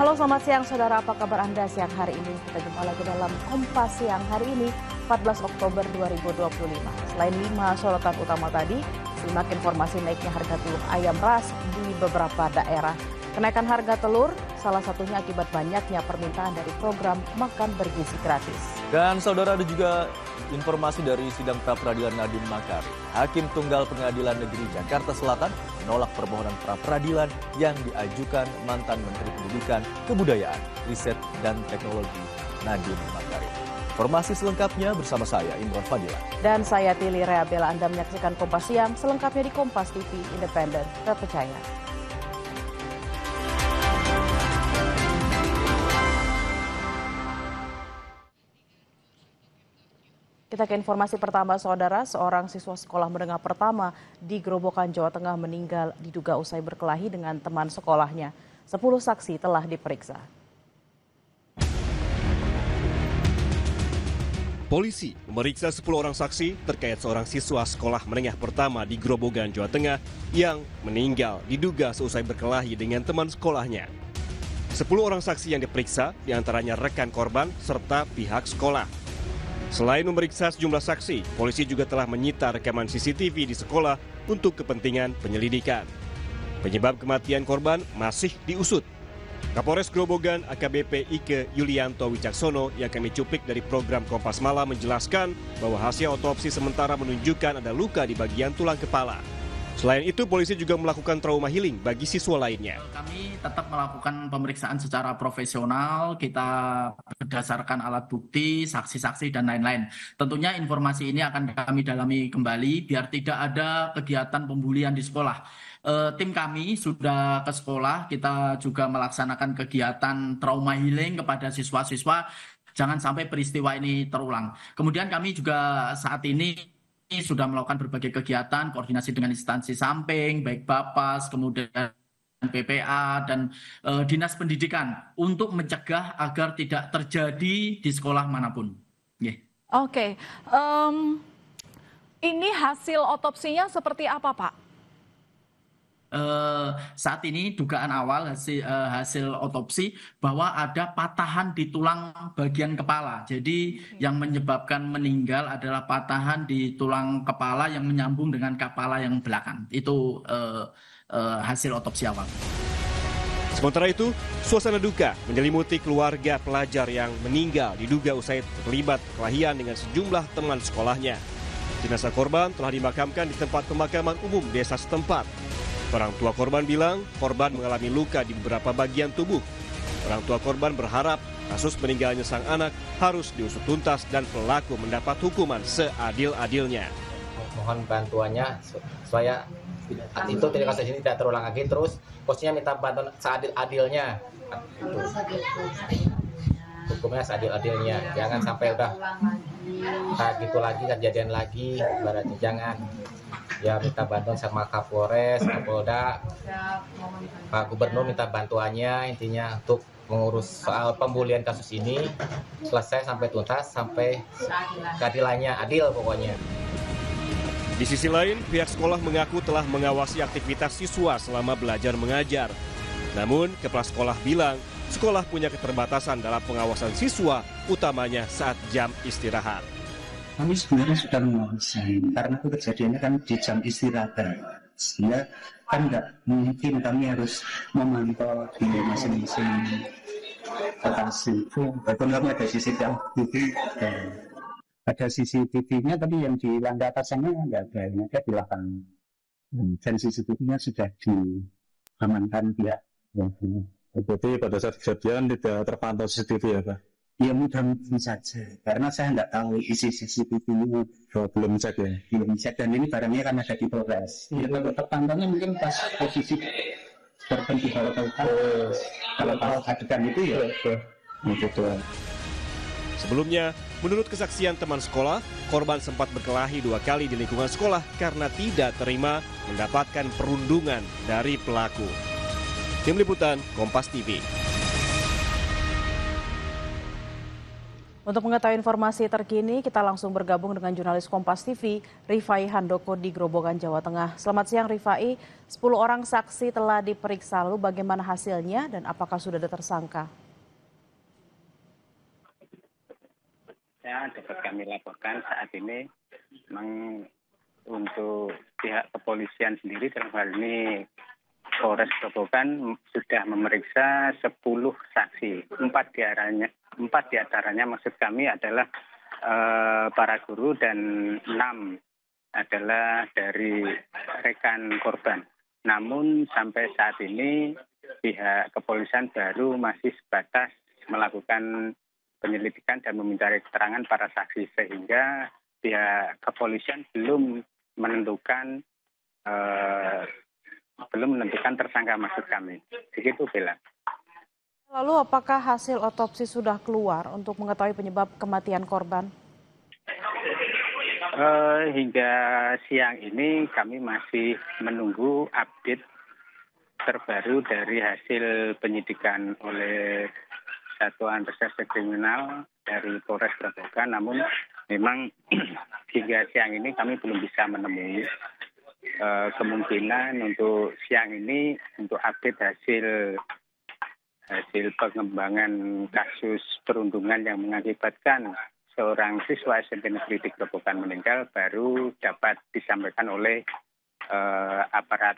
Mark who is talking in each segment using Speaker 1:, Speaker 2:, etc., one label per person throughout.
Speaker 1: Halo, selamat siang saudara, apa kabar Anda siang hari ini? Kita jumpa lagi dalam Kompas siang hari ini, 14 Oktober 2025. Selain 5 sorotan utama tadi, simak informasi naiknya harga telur ayam ras di beberapa daerah. Kenaikan harga telur salah satunya akibat banyaknya permintaan dari program makan bergizi gratis.
Speaker 2: Dan saudara, ada juga informasi dari sidang pra-peradilan Nadiem Makarim. Hakim Tunggal Pengadilan Negeri Jakarta Selatan menolak permohonan pra-peradilan yang diajukan mantan Menteri Pendidikan, Kebudayaan, Riset, dan Teknologi Nadiem Makarim. Informasi selengkapnya bersama saya, Imron Fadila.
Speaker 1: Dan saya Tili Reabela. Anda menyaksikan Kompas Siang, selengkapnya di Kompas TV, independen, terpercaya. Kita ke informasi pertama, saudara. Seorang siswa sekolah menengah pertama di Grobogan, Jawa Tengah meninggal diduga usai berkelahi dengan teman sekolahnya. 10 saksi telah diperiksa.
Speaker 3: Polisi memeriksa 10 orang saksi terkait seorang siswa sekolah menengah pertama di Grobogan, Jawa Tengah yang meninggal diduga seusai berkelahi dengan teman sekolahnya. 10 orang saksi yang diperiksa diantaranya rekan korban serta pihak sekolah. Selain memeriksa sejumlah saksi, polisi juga telah menyita rekaman CCTV di sekolah untuk kepentingan penyelidikan. Penyebab kematian korban masih diusut. Kapolres Grobogan AKBP Ike Yulianto Wicaksono yang kami cuplik dari program Kompas Malam menjelaskan bahwa hasil otopsi sementara menunjukkan ada luka di bagian tulang kepala. Selain itu, polisi juga melakukan trauma healing bagi siswa lainnya.
Speaker 4: Kami tetap melakukan pemeriksaan secara profesional, kita berdasarkan alat bukti, saksi-saksi, dan lain-lain. Tentunya informasi ini akan kami dalami kembali biar tidak ada kegiatan pembulian di sekolah. Tim kami sudah ke sekolah, kita juga melaksanakan kegiatan trauma healing kepada siswa-siswa, jangan sampai peristiwa ini terulang. Kemudian kami juga saat ini sudah melakukan berbagai kegiatan, koordinasi dengan instansi samping, baik Bapas, kemudian PPA, dan Dinas Pendidikan untuk mencegah agar tidak terjadi di sekolah manapun.
Speaker 5: Oke, ini hasil otopsinya seperti apa, Pak?
Speaker 4: Saat ini dugaan awal hasil otopsi bahwa ada patahan di tulang bagian kepala. Jadi yang menyebabkan meninggal adalah patahan di tulang kepala yang menyambung dengan kepala yang belakang. Itu hasil otopsi awal.
Speaker 3: Sementara itu, suasana duka menyelimuti keluarga pelajar yang meninggal diduga usai terlibat perkelahian dengan sejumlah teman sekolahnya. Jenazah korban telah dimakamkan di tempat pemakaman umum desa setempat. Orang tua korban bilang korban mengalami luka di beberapa bagian tubuh. Orang tua korban berharap kasus meninggalnya sang anak harus diusut tuntas dan pelaku mendapat hukuman seadil-adilnya.
Speaker 6: Mohon bantuannya supaya itu kasus ini tidak terulang lagi, terus posisinya minta bantuan seadil-adilnya. Hukumnya seadil-adilnya, jangan sampai udah kayak gitu lagi, kejadian lagi, berarti jangan. Ya minta bantuan sama Kapolres, Kapolda, Pak Gubernur minta bantuannya intinya untuk mengurus soal pembulian kasus ini selesai sampai tuntas, sampai keadilannya, adil pokoknya.
Speaker 3: Di sisi lain, pihak sekolah mengaku telah mengawasi aktivitas siswa selama belajar mengajar. Namun, kepala sekolah bilang sekolah punya keterbatasan dalam pengawasan siswa, utamanya saat jam istirahat.
Speaker 7: Kami sebenarnya sudah menguasai karena itu kejadiannya kan di jam istirahat, sehingga kan nggak mungkin kami harus memantau di masing-masing lokasi. Walaupun kami ada CCTV-nya, tapi yang di lantai atas sana nggak ada, yang ada di belakang. Dan CCTV-nya sudah diamankan pihak.
Speaker 2: Berarti pada saat kejadian tidak terpantau CCTV ya, Pak?
Speaker 7: Ya mudah-mudahan saja, karena saya nggak tahu isi CCTV ini.
Speaker 2: Belum cek ya?
Speaker 7: Belum cek, dan ini barangnya kan ada di Polres. Ya kalau terpantaunya mungkin pas posisi tertentu, kalau pas adegan itu ya.
Speaker 2: Gitu.
Speaker 3: Sebelumnya, menurut kesaksian teman sekolah, korban sempat berkelahi 2 kali di lingkungan sekolah karena tidak terima mendapatkan perundungan dari pelaku. Tim Liputan Kompas TV.
Speaker 1: Untuk mengetahui informasi terkini, kita langsung bergabung dengan jurnalis Kompas TV, Rifai Handoko di Grobogan, Jawa Tengah. Selamat siang Rifai, 10 orang saksi telah diperiksa, lalu bagaimana hasilnya dan apakah sudah ada tersangka?
Speaker 8: Ya, dapat kami laporkan saat ini memang untuk pihak kepolisian sendiri dalam hal ini Polres Grobogan sudah memeriksa 10 saksi. 4 diantaranya maksud kami adalah para guru dan 6 adalah dari rekan korban. Namun sampai saat ini pihak kepolisian baru masih sebatas melakukan penyelidikan dan meminta keterangan para saksi, sehingga pihak kepolisian belum menentukan tersangka maksud kami. Begitu, Bella.
Speaker 1: Lalu apakah hasil otopsi sudah keluar untuk mengetahui penyebab kematian korban?
Speaker 8: Hingga siang ini kami masih menunggu update terbaru dari hasil penyidikan oleh Satuan Reserse Kriminal dari Polres Grobogan. Namun memang hingga siang ini kami belum bisa menemui. Kemungkinan untuk siang ini untuk update hasil pengembangan kasus perundungan yang mengakibatkan seorang siswa SMP Negeri di Grobogan meninggal baru dapat disampaikan oleh aparat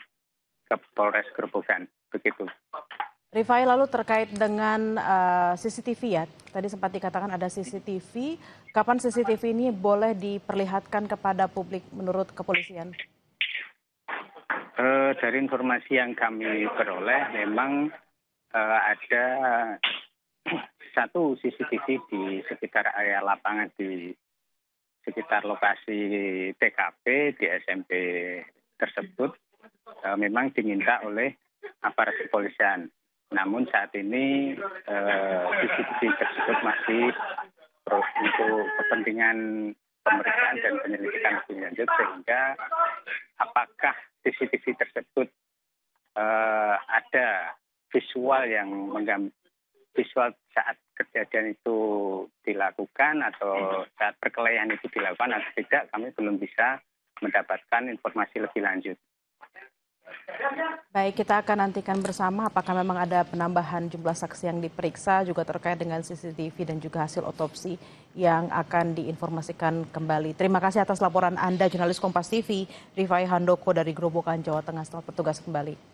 Speaker 8: Polres Grobogan. Begitu.
Speaker 1: Rifai, lalu terkait dengan CCTV ya, tadi sempat dikatakan ada CCTV. Kapan CCTV ini boleh diperlihatkan kepada publik menurut kepolisian?
Speaker 8: Dari informasi yang kami peroleh, memang ada satu CCTV di sekitar area lapangan di sekitar lokasi TKP di SMP tersebut memang diminta oleh aparat kepolisian. Namun saat ini CCTV tersebut masih untuk kepentingan pemeriksaan dan penyelidikan lebih lanjut, sehingga apakah CCTV tersebut ada visual saat kejadian itu dilakukan atau saat perkelahian itu dilakukan atau tidak, kami belum bisa mendapatkan informasi lebih lanjut.
Speaker 1: Baik, kita akan nantikan bersama apakah memang ada penambahan jumlah saksi yang diperiksa juga terkait dengan CCTV dan juga hasil otopsi yang akan diinformasikan kembali. Terima kasih atas laporan Anda, jurnalis Kompas TV, Rifai Handoko dari Grobogan, Jawa Tengah. Selamat bertugas kembali.